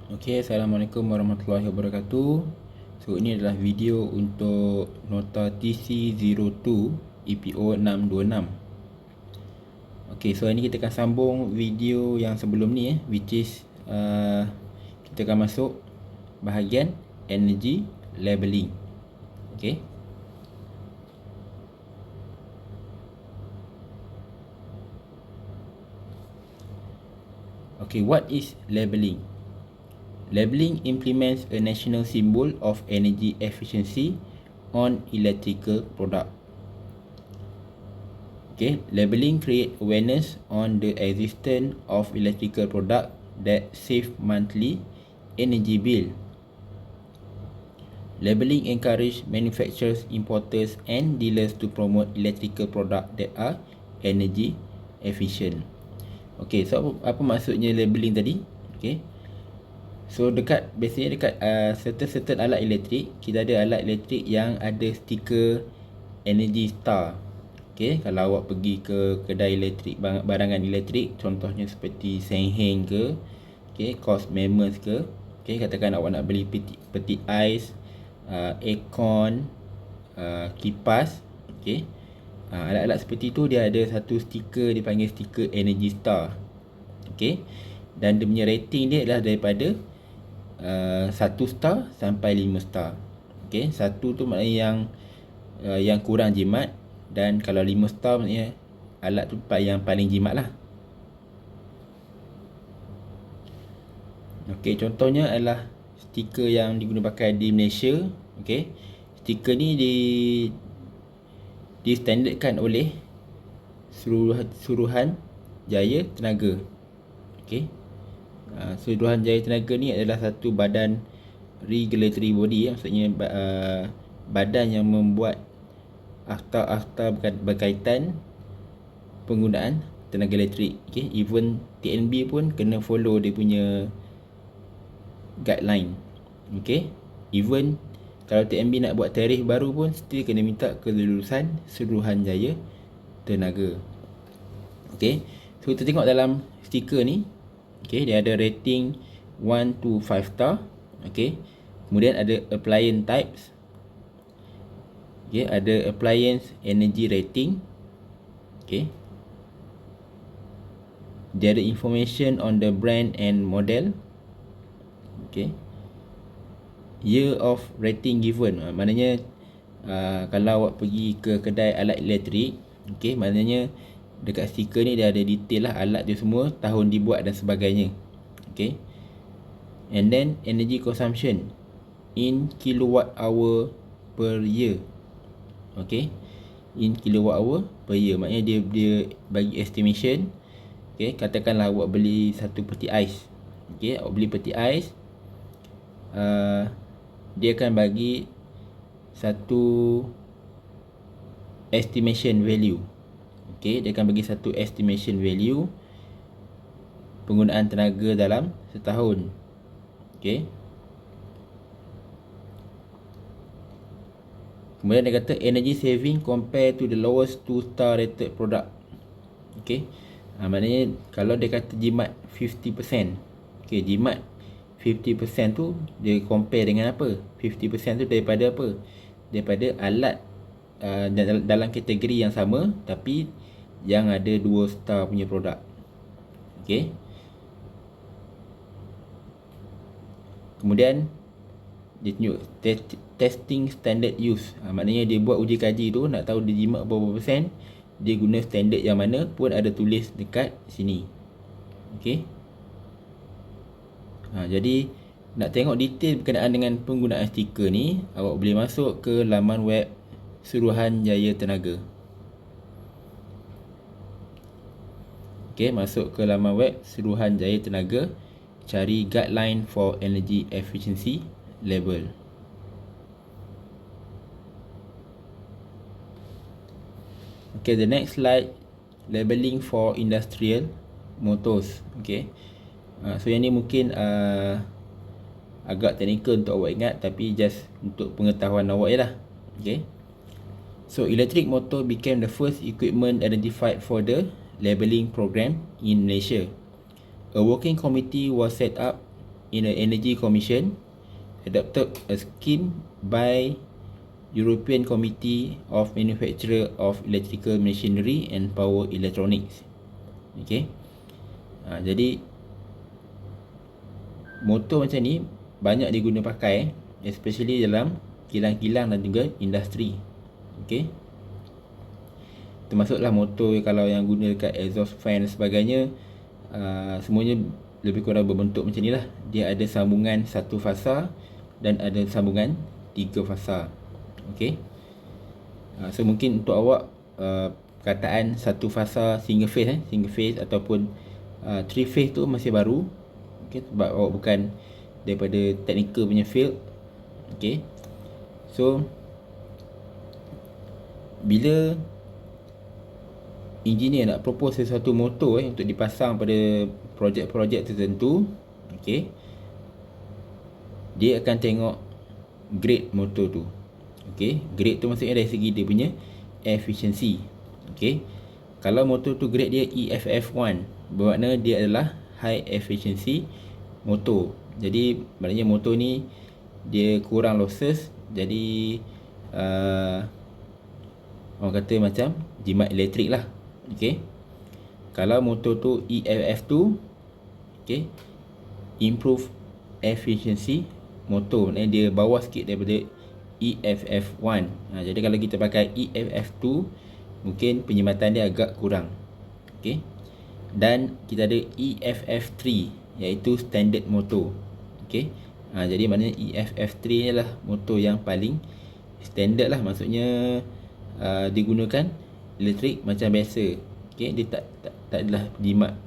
Okey, Assalamualaikum warahmatullahi wabarakatuh. So ini adalah video untuk nota TC02 EPO 626. Okey, so ini kita akan sambung video yang sebelum ni which is kita akan masuk bahagian energy labeling. Okey. Okay, what is labeling? Labeling implements a national symbol of energy efficiency on electrical product. Okay, labeling create awareness on the existence of electrical product that save monthly energy bill. Labeling encourage manufacturers, importers and dealers to promote electrical product that are energy efficient. Okay, so apa maksudnya labeling tadi? Okay, so biasanya dekat certain alat elektrik, kita ada alat elektrik yang ada stiker Energy Star. Okay, kalau awak pergi ke kedai elektrik, barangan elektrik, contohnya seperti Seng-Heng ke, okay, Cos Mammoth ke, okay, katakan awak nak beli peti ais, aircon, kipas, okay, alat-alat seperti tu dia ada satu stiker dipanggil stiker Energy Star. Okay, dan dia punya rating dia adalah daripada 1 star sampai 5 star. Okay, 1 tu maknanya yang kurang jimat, dan kalau 5 star maknanya alat tu yang paling jimat lah. Okay, contohnya adalah stiker yang digunakan pakai di Malaysia. Okay, stiker ni di-standardkan oleh Suruhanjaya Tenaga. Okay, Suruhanjaya Tenaga ni adalah satu badan regulatory body, maksudnya badan yang membuat akta-akta berkaitan penggunaan tenaga elektrik. Okay, even TNB pun kena follow dia punya guideline. Okay, even kalau TNB nak buat tarikh baru pun still kena minta kelulusan Suruhanjaya Tenaga. Okay, so kita tengok dalam stiker ni. Okay, dia ada rating 1 to 5 star. Okay, kemudian ada appliance types. Okay, ada appliance energy rating. Okay, dia ada information on the brand and model. Okay, year of rating given, maknanya kalau awak pergi ke kedai alat elektrik, okay, maknanya dekat stiker ni dia ada detail lah alat dia semua, tahun dibuat dan sebagainya. Okay, and then energy consumption in kilowatt hour per year. Okay, in kilowatt hour per year, maknanya dia bagi estimation. Okay, katakanlah awak beli satu peti ais. Okay, awak beli peti ais, dia akan bagi satu estimation value. Okay, dia akan bagi satu estimation value penggunaan tenaga dalam setahun. Okay, kemudian dia kata energy saving compare to the lowest 2 star rated product. Okay, maknanya kalau dia kata jimat 50%, okay, jimat 50% tu dia compare dengan apa? 50% tu daripada apa? Daripada alat dalam kategori yang sama tapi yang ada 2 star punya produk. Okay, kemudian dia tunjuk testing standard use. Maknanya dia buat uji kaji tu, nak tahu dia jimat berapa persen, dia guna standard yang mana pun ada tulis dekat sini. Okay, jadi nak tengok detail berkenaan dengan penggunaan stiker ni, awak boleh masuk ke laman web Suruhanjaya Tenaga. Okay, masuk ke laman web Suruhanjaya Tenaga, cari guideline for energy efficiency label. Okay, the next slide, labeling for industrial motors. Okay, so yang ni mungkin agak teknikal untuk awak ingat, tapi just untuk pengetahuan awak je lah. Okay, so electric motor became the first equipment identified for the labeling program in Malaysia. A working committee was set up in the Energy Commission adopted a scheme by European Committee of Manufacture of Electrical Machinery and Power Electronics. Okay. Jadi motor macam ni banyak diguna pakai, especially dalam kilang-kilang dan juga industri. Okay. Termasuklah motor kalau yang guna dekat exhaust fan dan sebagainya, semuanya lebih kurang berbentuk macam ni lah. Dia ada sambungan satu fasa dan ada sambungan 3 fasa. Okay. So mungkin untuk awak perkataan satu fasa single phase ataupun 3 phase tu masih baru. Okay, sebab awak bukan daripada technical punya field. Okay. So bila engineer nak propose sesuatu motor untuk dipasang pada projek-projek tertentu, okay, dia akan tengok grade motor tu. Okay, grade tu maksudnya dari segi dia punya efficiency. Okay, kalau motor tu grade dia EFF1, bermakna dia adalah high efficiency motor. Jadi maknanya motor ni dia kurang losses. Jadi orang kata macam jimat elektrik lah. Okay, kalau motor tu EFF2, okay, improve efficiency motor, maknanya dia bawah sikit daripada EFF1. Jadi kalau kita pakai EFF2, mungkin penyimatan dia agak kurang. Okay. Dan kita ada EFF3, iaitu standard motor. Okay. Jadi maknanya EFF3 ni lah motor yang paling standard lah. Maksudnya digunakan elektrik macam biasa. Okay. Dia tak adalah jimat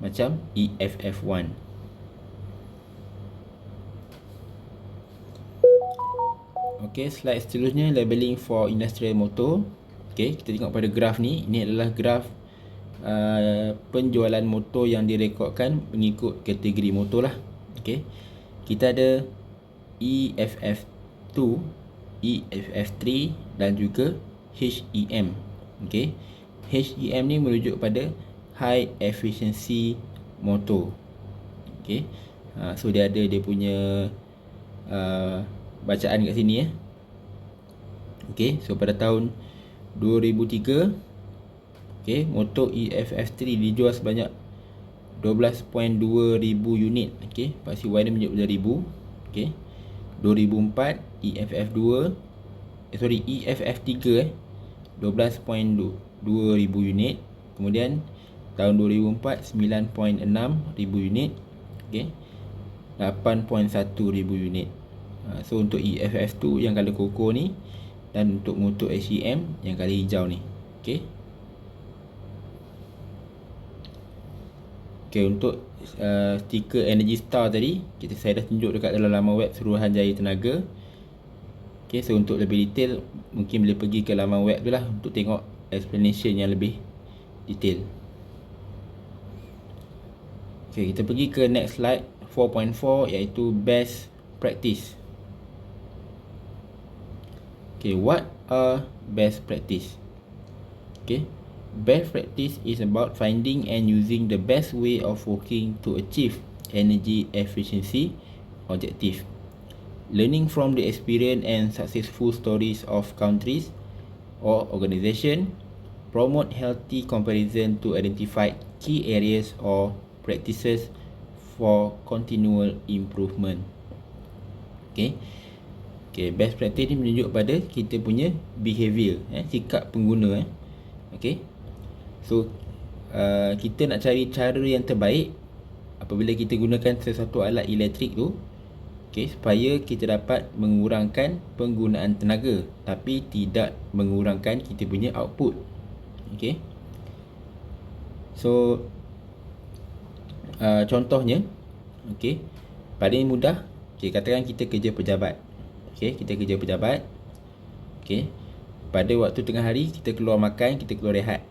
macam EFF1. Okay, slide seterusnya, labeling for industrial motor. Okay, kita tengok pada graf ni. Ini adalah graf penjualan motor yang direkodkan mengikut kategori motor lah. Okay, kita ada EFF2, EFF3 dan juga HEM. Okay, HEM ni merujuk pada high efficiency motor. Okay, so dia ada dia punya bacaan kat sini . Okay, so pada tahun 2003, okay, motor EFF3 dijual sebanyak 12.2 ribu unit. Okay, pasti Y ni menunjuk pada ribu. Okay, 2004 EFF2 EFF3 12.2 ribu unit. Kemudian tahun 2004 9.6 ribu unit. Okay, 8.1 ribu unit. So untuk EFF2 yang color koko ni, dan untuk motor HEM yang color hijau ni. Okay. Okay, untuk stiker Energy Star tadi, saya dah tunjuk dekat dalam laman web Suruhanjaya Tenaga. Okay, so untuk lebih detail mungkin boleh pergi ke laman web tu lah untuk tengok explanation yang lebih detail. Okay, kita pergi ke next slide 4.4, iaitu best practice. Okay, what are best practice? Okay, best practice is about finding and using the best way of working to achieve energy efficiency objective. Learning from the experience and successful stories of countries or organization, promote healthy comparison to identify key areas or practices for continual improvement. Okay. Okay, best practice ni menunjuk pada kita punya behavior, sikap pengguna. Okay. So kita nak cari cara yang terbaik apabila kita gunakan sesuatu alat elektrik tu, okay, supaya kita dapat mengurangkan penggunaan tenaga tapi tidak mengurangkan kita punya output. Okay. So contohnya, okay, paling mudah, okay, katakan kita kerja pejabat. Okay, kita kerja pejabat. Okay, pada waktu tengah hari kita keluar makan, kita keluar rehat.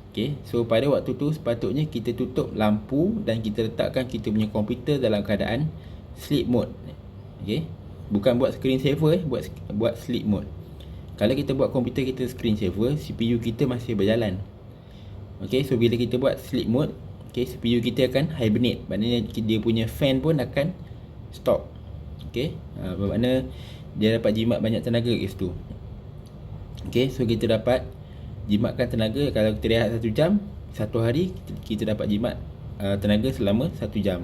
Okay, so pada waktu tu sepatutnya kita tutup lampu dan kita letakkan kita punya komputer dalam keadaan sleep mode. Okay, bukan buat screen saver, buat sleep mode. Kalau kita buat komputer kita screen saver, CPU kita masih berjalan. Okay, so bila kita buat sleep mode, okay, CPU kita akan hibernate. Maknanya dia punya fan pun akan stop. Okey, bermakna dia dapat jimat banyak tenaga kat situ. Okey, so kita dapat jimatkan tenaga. Kalau kita rehat 1 jam, satu hari kita dapat jimat tenaga selama 1 jam.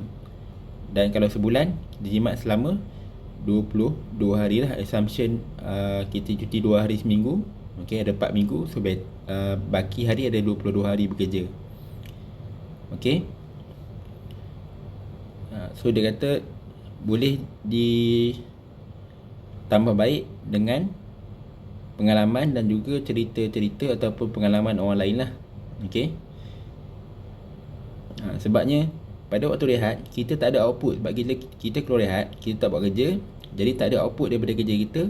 Dan kalau sebulan, kita jimat selama 22 hari lah. Assumption kita cuti 2 hari seminggu. Okey, ada 4 minggu. So baki hari ada 22 hari bekerja. Okey. So dia kata boleh ditambah baik dengan pengalaman dan juga cerita-cerita ataupun pengalaman orang lain lah. Okey. Sebabnya pada waktu rehat kita tak ada output. Sebab kita keluar rehat, kita tak buat kerja, jadi tak ada output daripada kerja kita.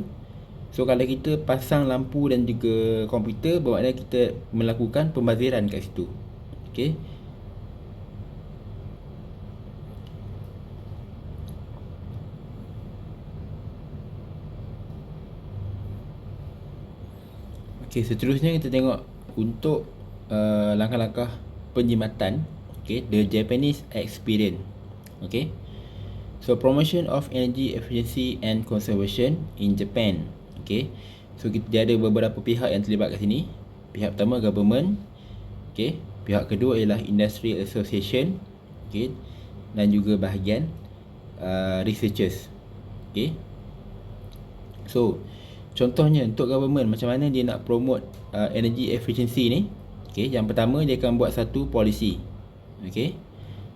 So kalau kita pasang lampu dan juga komputer, bermakna kita melakukan pembaziran kat situ. Okey. Okey, seterusnya kita tengok untuk langkah-langkah penjimatan. Okay, the Japanese experience. Okay, so promotion of energy efficiency and conservation in Japan. Okay, so dia ada beberapa pihak yang terlibat kat sini. Pihak pertama government. Okay, pihak kedua ialah industry association. Okay, dan juga bahagian researchers. Okay, so contohnya untuk government, macam mana dia nak promote energy efficiency ni. Okay, yang pertama dia akan buat satu policy. Okay,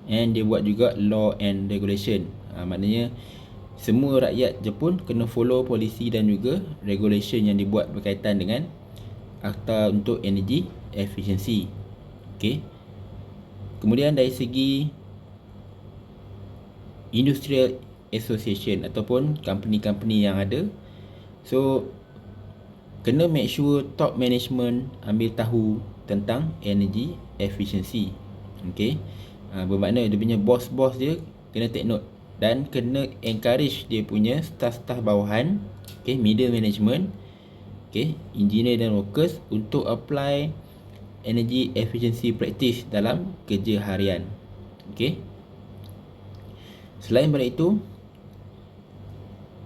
and dia buat juga law and regulation. Maknanya semua rakyat Jepun kena follow polisi dan juga regulation yang dibuat berkaitan dengan akta untuk energy efficiency. Okay, kemudian dari segi industrial association ataupun company-company yang ada, so kena make sure top management ambil tahu tentang energy efficiency. Okey, bermakna dia punya bos-bos dia kena take note dan kena encourage dia punya staff-staff bawahan, okey, middle management, okey, engineer dan workers untuk apply energy efficiency practice dalam kerja harian. Okey, selain daripada itu,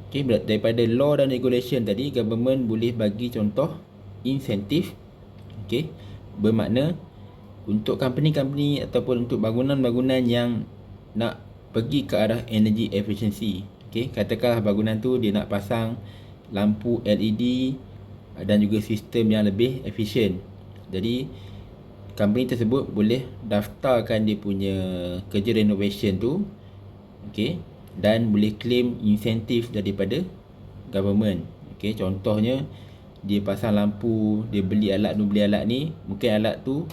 okey, daripada law dan regulation tadi, government boleh bagi contoh insentif. Okey, bermakna untuk company-company ataupun untuk bangunan-bangunan yang nak pergi ke arah energy efficiency. Okey, katakanlah bangunan tu dia nak pasang lampu LED dan juga sistem yang lebih efisien. Jadi company tersebut boleh daftarkan dia punya kerja renovation tu, okey, dan boleh claim insentif daripada government. Okey, contohnya dia pasang lampu, dia beli alat ni, mungkin alat tu,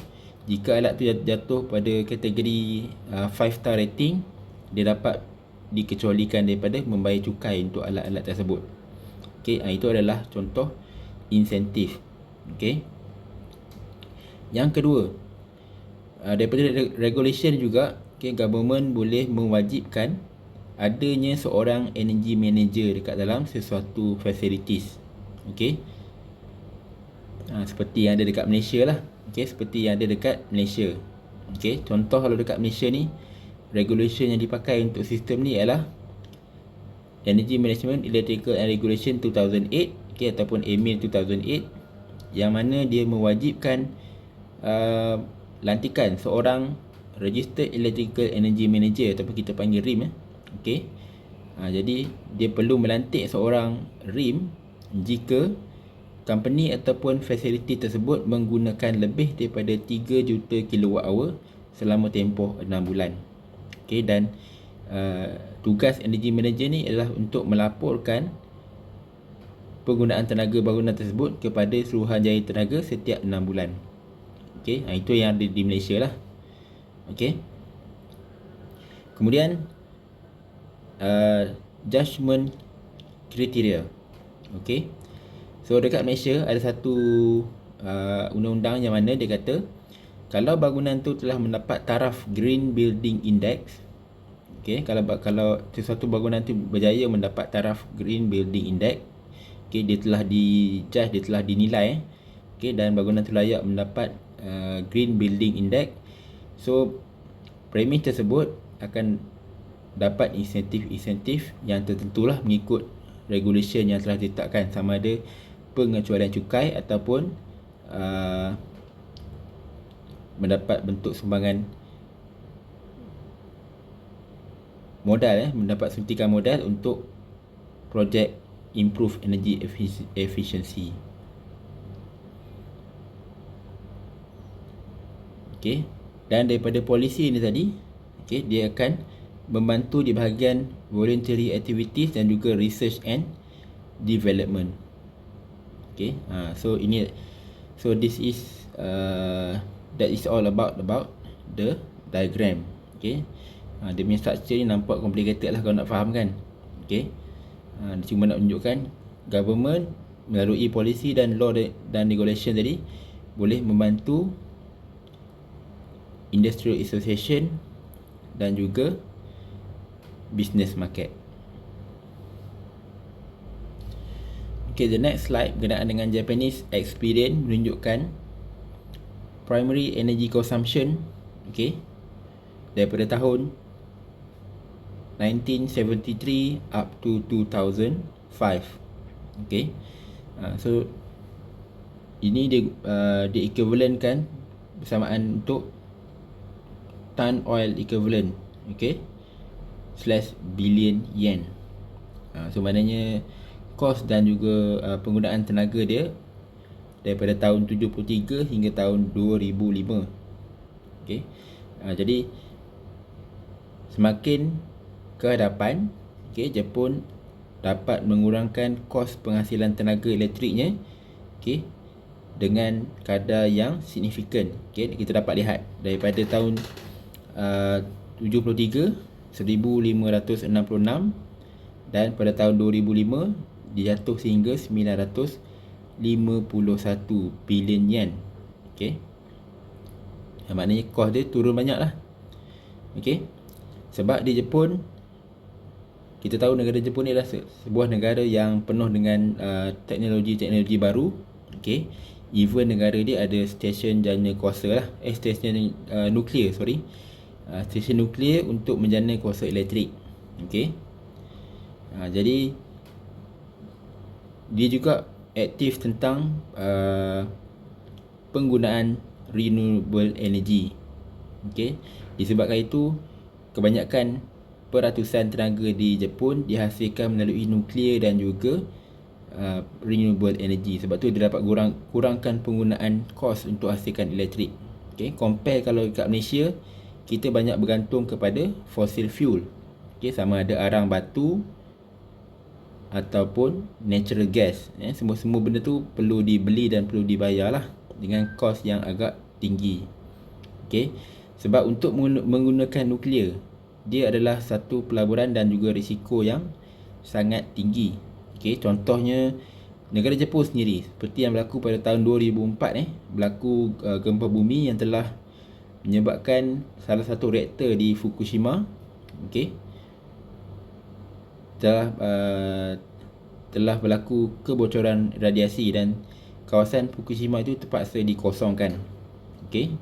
jika alat tu jatuh pada kategori 5-star rating, dia dapat dikecualikan daripada membayar cukai untuk alat-alat tersebut. Okey, itu adalah contoh insentif. Okey, yang kedua, daripada regulation juga, okay, government boleh mewajibkan adanya seorang energy manager dekat dalam sesuatu facilities. Okey, seperti yang ada dekat Malaysia lah. Okey, seperti yang ada dekat Malaysia. Okey, contoh kalau dekat Malaysia ni, regulation yang dipakai untuk sistem ni ialah Energy Management Electrical and Regulation 2008, okey, ataupun EMIR 2008, yang mana dia mewajibkan lantikan seorang Registered Electrical Energy Manager ataupun kita panggil REM. Okey, jadi dia perlu melantik seorang REM jika company ataupun fasiliti tersebut menggunakan lebih daripada 3 juta kWh selama tempoh 6 bulan. Okey, dan tugas energy manager ni adalah untuk melaporkan penggunaan tenaga bangunan tersebut kepada Suruhanjaya Tenaga setiap 6 bulan. Okey, itu yang ada di Malaysia lah. Okey, kemudian judgement criteria. Okey, so dekat Malaysia ada satu undang-undang yang mana dia kata kalau bangunan tu telah mendapat taraf Green Building Index, okey, kalau sesuatu bangunan tu berjaya mendapat taraf Green Building Index, okey, dia telah dijudge, dia telah dinilai, okey, dan bangunan tu layak mendapat Green Building Index, so premis tersebut akan dapat insentif-insentif yang tertentulah mengikut regulation yang telah ditetapkan, sama ada pengecualian cukai ataupun mendapat bentuk sumbangan modal, mendapat suntikan modal untuk projek improve energy efficiency. Okey, dan daripada polisi ni tadi, okey, dia akan membantu di bahagian voluntary activities dan juga research and development. Okey, so this is that is all about the diagram. Okey, dia punya structure ni nampak complicated lah kalau nak faham kan. Okey, dia cuma nak tunjukkan government melalui polisi dan law dan regulation tadi boleh membantu industrial association dan juga business market. Okay, the next slide berkenaan dengan Japanese experience menunjukkan primary energy consumption, okay, daripada tahun 1973 up to 2005. Okay, so ini dia equivalentkan bersamaan untuk ton oil equivalent, okay, /billion yen. So maknanya kos dan juga penggunaan tenaga dia daripada tahun 73 hingga tahun 2005. Okay, jadi semakin ke hadapan, okay, Jepun dapat mengurangkan kos penghasilan tenaga elektriknya, okay, dengan kadar yang signifikan. Okay, kita dapat lihat daripada tahun 73 1566 dan pada tahun 2005 dijatuh sehingga 951 bilion yen. Okey, maknanya kos dia turun banyak lah. Okey, sebab di Jepun, kita tahu negara Jepun ni adalah sebuah negara yang penuh dengan teknologi-teknologi baru. Okey, even negara dia ada stesen jana kuasa lah, stesen nuklear, stesen nuklear untuk menjana kuasa elektrik. Okey, jadi dia juga aktif tentang penggunaan renewable energy. Okey, disebabkan itu kebanyakan peratusan tenaga di Jepun dihasilkan melalui nuklear dan juga renewable energy. Sebab tu dia dapat kurangkan penggunaan kos untuk hasilkan elektrik. Okey, compare kalau kat Malaysia, kita banyak bergantung kepada fossil fuel. Okey, sama ada arang batu ataupun natural gas. Semua benda tu perlu dibeli dan perlu dibayar lah dengan kos yang agak tinggi. Okey, sebab untuk menggunakan nuklear, dia adalah satu pelaburan dan juga risiko yang sangat tinggi. Okey, contohnya negara Jepun sendiri, seperti yang berlaku pada tahun 2004, berlaku gempa bumi yang telah menyebabkan salah satu reaktor di Fukushima, okey, telah berlaku kebocoran radiasi dan kawasan Fukushima itu terpaksa dikosongkan. Okey,